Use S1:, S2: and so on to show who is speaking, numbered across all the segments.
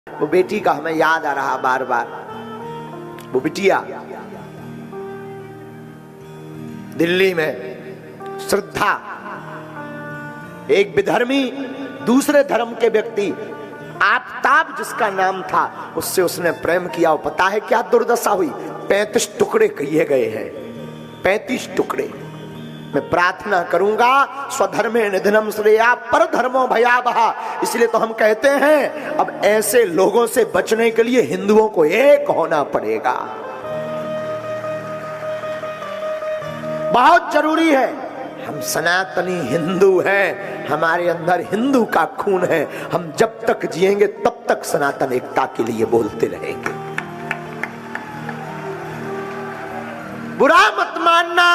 S1: वो बेटी का हमें याद आ रहा बार बार। वो बिटिया दिल्ली में श्रद्धा, एक विधर्मी दूसरे धर्म के व्यक्ति आफताब जिसका नाम था, उससे उसने प्रेम किया। और पता है क्या दुर्दशा हुई? 35 टुकड़े किए गए हैं, 35 टुकड़े। मैं प्रार्थना करूंगा स्वधर्मे निधनम श्रेया पर धर्मो भयावहा। इसलिए तो हम कहते हैं अब ऐसे लोगों से बचने के लिए हिंदुओं को एक होना पड़ेगा, बहुत जरूरी है। हम सनातनी हिंदू हैं, हमारे अंदर हिंदू का खून है। हम जब तक जिएंगे तब तक सनातन एकता के लिए बोलते रहेंगे। बुरा मत मानना,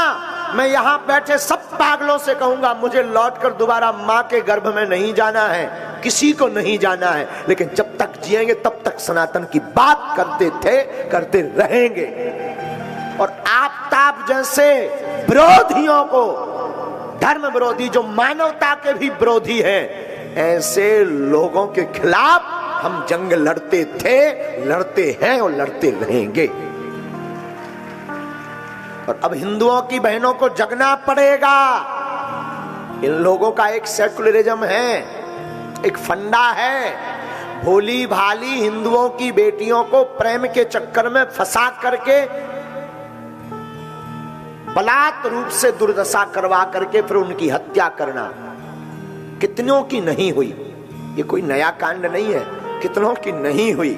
S1: मैं यहां बैठे सब पागलों से कहूंगा, मुझे लौटकर दोबारा मां के गर्भ में नहीं जाना है, किसी को नहीं जाना है। लेकिन जब तक जिएंगे तब तक सनातन की बात करते थे, करते रहेंगे। और आफताब जैसे विरोधियों को, धर्म विरोधी जो मानवता के भी विरोधी हैं, ऐसे लोगों के खिलाफ हम जंग लड़ते थे, लड़ते हैं और लड़ते रहेंगे। और अब हिंदुओं की बहनों को जगना पड़ेगा। इन लोगों का एक सेकुलरिज्म है, एक फंडा है। भोली भाली हिंदुओं की बेटियों को प्रेम के चक्कर में फंसा करके बलात् रूप से दुर्दशा करवा करके फिर उनकी हत्या करना। कितनों की नहीं हुई? ये कोई नया कांड नहीं है, कितनों की नहीं हुई।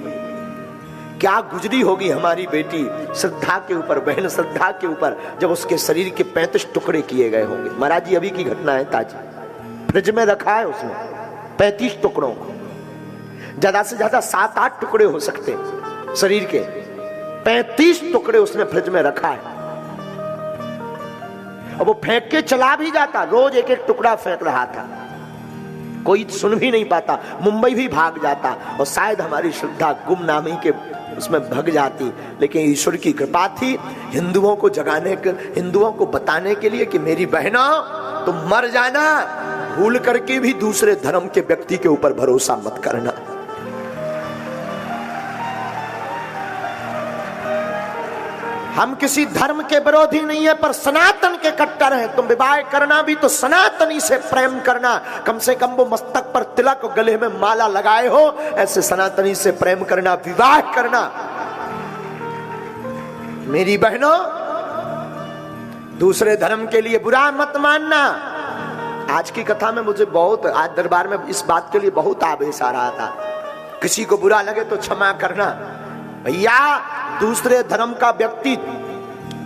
S1: क्या गुजरी होगी हमारी बेटी श्रद्धा के ऊपर, बहन श्रद्धा के ऊपर, जब उसके शरीर के 35 टुकड़े किए गए होंगे। महाराज जी अभी की घटना है ताजी, फ्रिज में रखा है उसने 35 टुकड़ों को। ज्यादा से ज्यादा 7-8 टुकड़े हो सकते हैं शरीर के, 35 टुकड़े उसने फ्रिज में रखा है। और वो फेंक के चला भी जाता, रोज एक एक टुकड़ा फेंक रहा था, कोई सुन भी नहीं पाता। मुंबई भी भाग जाता और शायद हमारी श्रद्धा गुमनामी के उसमें भग जाती। लेकिन ईश्वर की कृपा थी, हिंदुओं को जगाने के, हिंदुओं को बताने के लिए कि मेरी बहनों तुम मर जाना, भूल करके भी दूसरे धर्म के व्यक्ति के ऊपर भरोसा मत करना। हम किसी धर्म के विरोधी नहीं है, पर सनातन के कट्टर हैं। तुम विवाह करना भी तो सनातनी से प्रेम करना, कम से कम वो मस्तक पर तिलक और गले में माला लगाए हो, ऐसे सनातनी से प्रेम करना, विवाह करना। मेरी बहनों, दूसरे धर्म के लिए बुरा मत मानना। आज की कथा में मुझे बहुत, आज दरबार में इस बात के लिए बहुत आवेश आ रहा था। किसी को बुरा लगे तो क्षमा करना। भैया दूसरे धर्म का व्यक्ति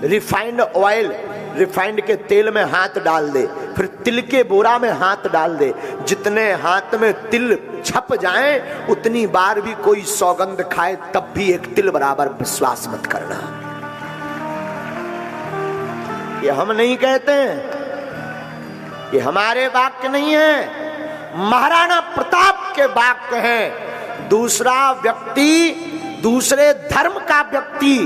S1: रिफाइंड ऑयल, रिफाइंड के तेल में हाथ डाल दे, फिर तिल के बोरा में हाथ डाल दे, जितने हाथ में तिल छप जाए उतनी बार भी कोई सौगंध खाए तब भी एक तिल बराबर विश्वास मत करना। ये हम नहीं कहते हैं, ये हमारे वाक्य नहीं है, महाराणा प्रताप के वाक्य हैं। दूसरा व्यक्ति, दूसरे धर्म का व्यक्ति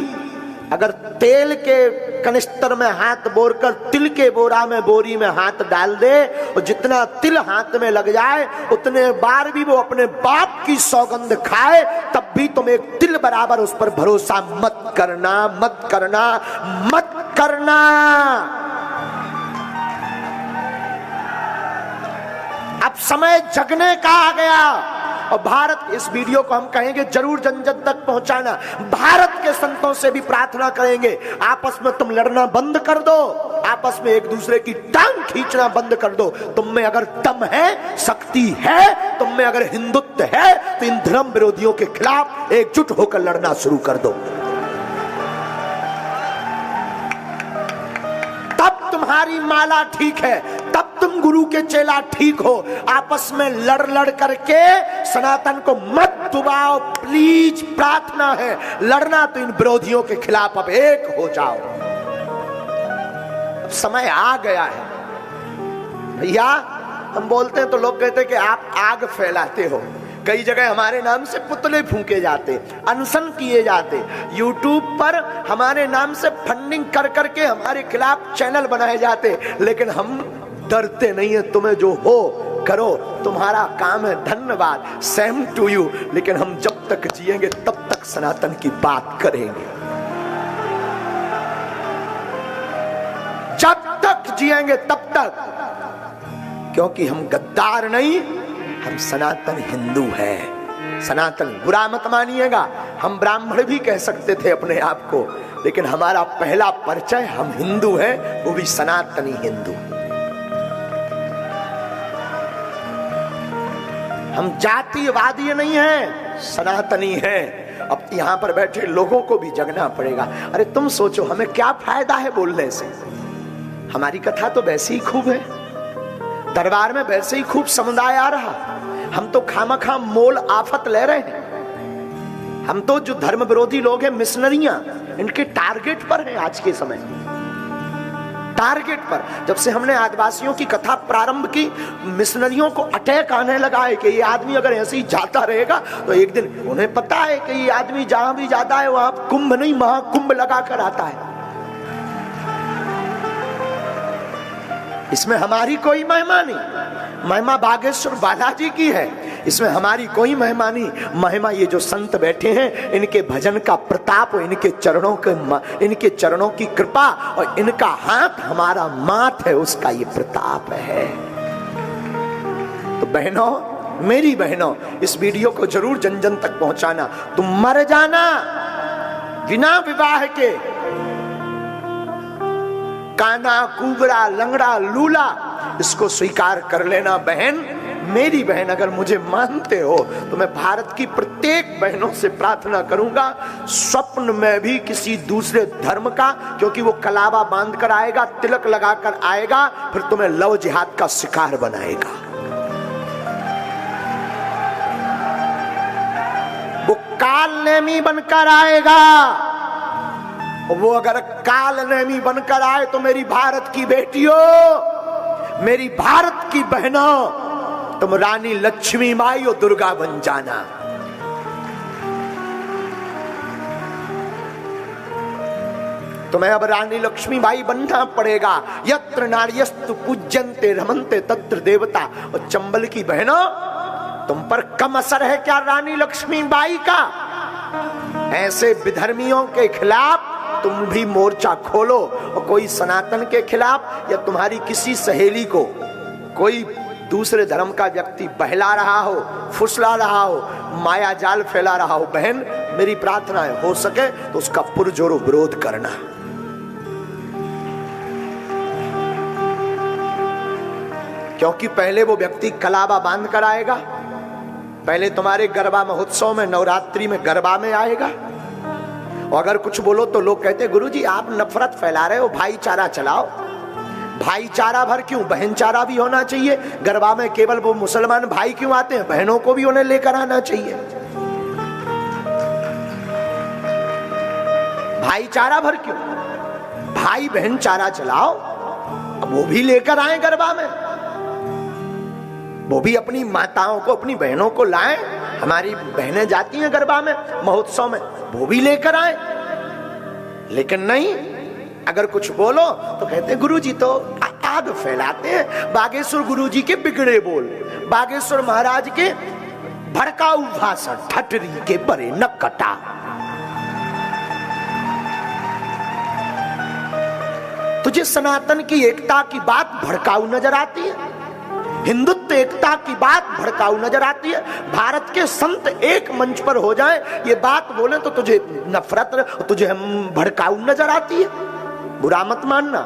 S1: अगर तेल के कनिस्तर में हाथ बोरकर तिल के बोरा में, बोरी में हाथ डाल दे और जितना तिल हाथ में लग जाए उतने बार भी वो अपने बाप की सौगंध खाए तब भी तुम एक तिल बराबर उस पर भरोसा मत करना, मत करना, मत करना। अब समय जगने का आ गया। और भारत, इस वीडियो को हम कहेंगे जरूर जन जन तक पहुंचाना। भारत के संतों से भी प्रार्थना करेंगे, आपस में तुम लड़ना बंद कर दो, आपस में एक दूसरे की टांग खींचना बंद कर दो। तुम में अगर दम है, शक्ति है, तुम में अगर हिंदुत्व है, तो इन धर्म विरोधियों के खिलाफ एकजुट होकर लड़ना शुरू कर दो। तब तुम्हारी माला ठीक है, तब तुम गुरु के चेला ठीक हो। आपस में लड़ लड़ करके सनातन को मत डुबाओ प्लीज, प्रार्थना है। लड़ना तो इन विरोधियों के खिलाफ अब एक हो जाओ। समय आ गया है भैया। हम बोलते हैं तो लोग कहते हैं कि आप आग फैलाते हो। कई जगह हमारे नाम से पुतले फूंके जाते, अनशन किए जाते, यूट्यूब पर हमारे नाम से फंडिंग कर करके हमारे खिलाफ चैनल बनाए जाते। लेकिन हम डरते नहीं है। तुम्हें जो हो करो, तुम्हारा काम है, धन्यवाद, सेम टू यू। लेकिन हम जब तक जिएंगे तब तक सनातन की बात करेंगे, जब तक जिएंगे तब तक, क्योंकि हम गद्दार नहीं, हम सनातन हिंदू हैं। सनातन बुरा मत मानिएगा, हम ब्राह्मण भी कह सकते थे अपने आप को, लेकिन हमारा पहला परिचय हम हिंदू हैं, वो भी सनातनी हिंदू। हम जातिवादी नहीं हैं, सनातनी हैं। अब यहां पर बैठे लोगों को भी जगना पड़ेगा। अरे तुम सोचो, हमें क्या फायदा है बोलने से? हमारी कथा तो वैसे ही खूब है, दरबार में वैसे ही खूब समुदाय आ रहा, हम तो खामखा मोल आफत ले रहे हैं। हम तो जो धर्म विरोधी लोग हैं, मिशनरियां, इनके टारगेट पर हैं आज के समय, टारगेट पर। जब से हमने आदिवासियों की कथा प्रारंभ की, मिशनरियों को अटैक आने लगा है कि ये आदमी अगर ऐसे ही जाता रहेगा तो एक दिन, उन्हें पता है कि ये आदमी जहां भी जाता है वहां कुंभ नहीं महाकुंभ लगा कर आता है। इसमें हमारी कोई महिमा नहीं, महिमा बागेश्वर बालाजी की है, इसमें हमारी कोई महिमा नहीं। महिमा ये जो संत बैठे हैं, इनके भजन का प्रताप, इनके चरणों की कृपा और इनका हाथ हमारा माथ है, उसका ये प्रताप है। तो बहनों, मेरी बहनों, इस वीडियो को जरूर जन जन तक पहुंचाना। तुम मर जाना बिना विवाह के, काना कुबड़ा लंगड़ा लूला, इसको स्वीकार कर लेना बहन, मेरी बहन। अगर मुझे मानते हो तो मैं भारत की प्रत्येक बहनों से प्रार्थना करूंगा, स्वप्न में भी किसी दूसरे धर्म का, क्योंकि वो कलावा बांध कर आएगा, तिलक लगाकर आएगा, फिर तुम्हें लव जिहाद का शिकार बनाएगा। वो काल नेमी बनकर आएगा। वो अगर काल नेमी बनकर आए तो मेरी भारत की बेटियों, मेरी भारत की बहनों, तुम रानी लक्ष्मी माई और दुर्गा बन जाना। तुम्हें अब रानी लक्ष्मी बाई बनना पड़ेगा। यत्र नार्यस्तु पूज्यन्ते रमन्ते तत्र देवता। और चंबल की बहनों, तुम पर कम असर है क्या रानी लक्ष्मी बाई का? ऐसे विधर्मियों के खिलाफ तुम भी मोर्चा खोलो, और कोई सनातन के खिलाफ या तुम्हारी किसी सहेली को कोई दूसरे धर्म का व्यक्ति बहला रहा हो, फुसला रहा हो, माया जाल फैला रहा हो, बहन मेरी प्रार्थना है, हो सके तो उसका पुरजोर विरोध करना। क्योंकि पहले वो व्यक्ति कलावा बांध कर आएगा, पहले तुम्हारे गरबा महोत्सव में, नवरात्रि में गरबा में आएगा, और अगर कुछ बोलो तो लोग कहते गुरुजी आप नफरत फैला रहे हो, भाईचारा चलाओ। भाईचारा भर क्यों, बहनचारा भी होना चाहिए। गरबा में केवल वो मुसलमान भाई क्यों आते हैं, बहनों को भी उन्हें लेकर आना चाहिए। भाईचारा भर क्यों, भाई बहन चारा चलाओ, अब वो भी लेकर आए गरबा में, वो भी अपनी माताओं को, अपनी बहनों को लाएं। हमारी बहनें जाती हैं गरबा में, महोत्सव में, वो भी लेकर आए। लेकिन नहीं, अगर कुछ बोलो तो कहते गुरुजी तो आग फैलाते हैं, बागेश्वर गुरुजी के बिगड़े बोल, बागेश्वर महाराज के भड़काऊ भाषण, ठटरी के परे न कटा। तुझे सनातन की एकता की बात भड़काऊ नजर आती है, हिंदुत्व एकता की बात भड़काऊ नजर आती है। भारत के संत एक मंच पर हो जाए, ये बात बोले तो तुझे नफरत, तुझे भड़काऊ नजर आती है। बुरा मत मानना,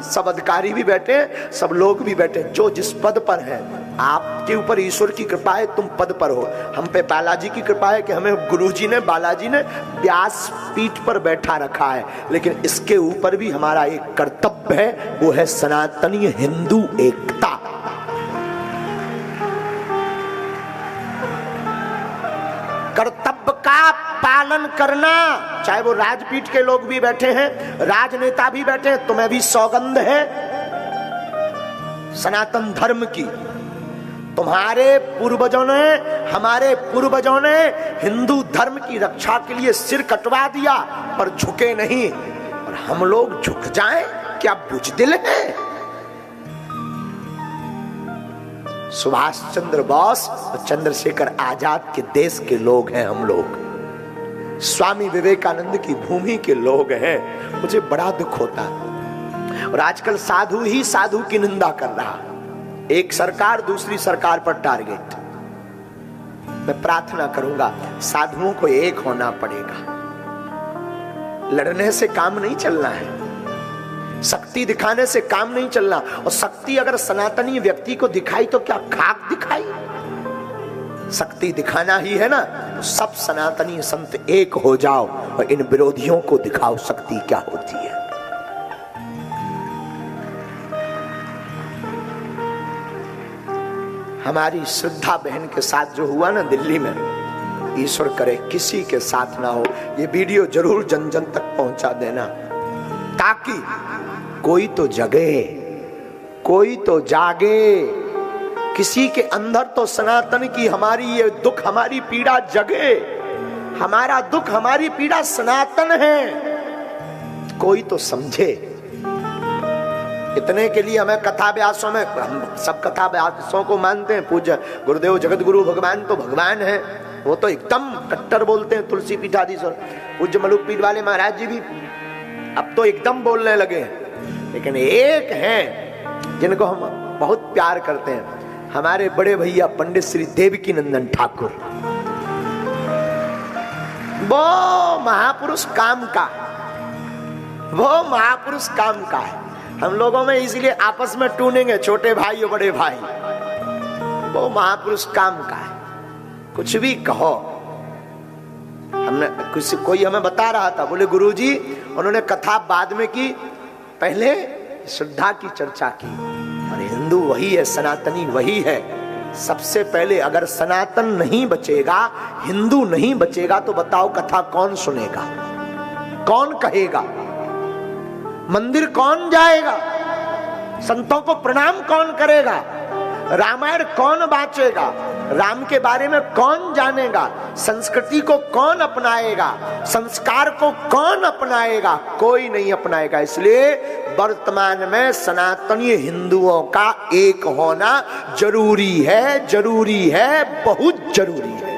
S1: सब अधिकारी भी बैठे, सब लोग भी बैठे, जो जिस पद पर है। आपके ऊपर ईश्वर की कृपा है, तुम पद पर हो। हम पे बालाजी की कृपा है कि हमें गुरुजी ने, बालाजी ने व्यास पीठ पर बैठा रखा है। लेकिन इसके ऊपर भी हमारा एक कर्तव्य है, वो है सनातनी हिंदू एकता। कर्तव्य का पालन करना, चाहे वो राजपीठ के लोग भी बैठे हैं, राजनेता भी बैठे हैं, तुम्हें भी सौगंध है सनातन धर्म की। तुम्हारे पूर्वजों ने, हमारे पूर्वजों ने हिंदू धर्म की रक्षा के लिए सिर कटवा दिया, पर झुके नहीं। और हम लोग झुक जाएं, क्या बुजदिल है? सुभाष चंद्र बोस और चंद्रशेखर आजाद के देश के लोग हैं हम लोग, स्वामी विवेकानंद की भूमि के लोग हैं। मुझे बड़ा दुख होता है। और आजकल साधु ही साधु की निंदा कर रहा, एक सरकार दूसरी सरकार पर टारगेट। मैं प्रार्थना करूंगा साधुओं को एक होना पड़ेगा, लड़ने से काम नहीं चलना है, शक्ति दिखाने से काम नहीं चलना। और शक्ति अगर सनातनी व्यक्ति को दिखाई तो क्या खाक दिखाई? शक्ति दिखाना ही है ना, तो सब सनातनी संत एक हो जाओ और इन विरोधियों को दिखाओ शक्ति क्या होती है। हमारी श्रद्धा बहन के साथ जो हुआ ना दिल्ली में, ईश्वर करे किसी के साथ ना हो। ये वीडियो जरूर जन जन तक पहुंचा देना, ताकि कोई तो जगे, कोई तो जागे, किसी के अंदर तो सनातन की हमारी ये दुख हमारी पीड़ा जगे। हमारा दुख हमारी पीड़ा सनातन है, कोई तो समझे। इतने के लिए हमें कथा व्यासों में, हम सब कथा व्यासों को मानते हैं, पूज्य गुरुदेव जगत गुरु भगवान तो भगवान है, वो तो एकदम कट्टर बोलते हैं। तुलसी पीठाधीश्वर पूज्य मलुक पीठ वाले महाराज जी भी अब तो एकदम बोलने लगे हैं। लेकिन एक हैं जिनको हम बहुत प्यार करते हैं, हमारे बड़े भैया पंडित श्री देवकी नंदन ठाकुर। वो महापुरुष काम का, वो महापुरुष काम का है। हम लोगों में इसलिए आपस में टूनेंगे है, छोटे भाई और बड़े भाई। वो महापुरुष काम का है, कुछ भी कहो। हमने कोई हमें बता रहा था, बोले गुरुजी उन्होंने कथा बाद में की, पहले श्रद्धा की चर्चा की। और हिंदू वही है, सनातनी वही है। सबसे पहले अगर सनातन नहीं बचेगा, हिंदू नहीं बचेगा, तो बताओ कथा कौन सुनेगा, कौन कहेगा, मंदिर कौन जाएगा, संतों को प्रणाम कौन करेगा, रामायण कौन बांचेगा, राम के बारे में कौन जानेगा, संस्कृति को कौन अपनाएगा, संस्कार को कौन अपनाएगा? कोई नहीं अपनाएगा। इसलिए वर्तमान में सनातनी हिंदुओं का एक होना जरूरी है, जरूरी है, बहुत जरूरी है।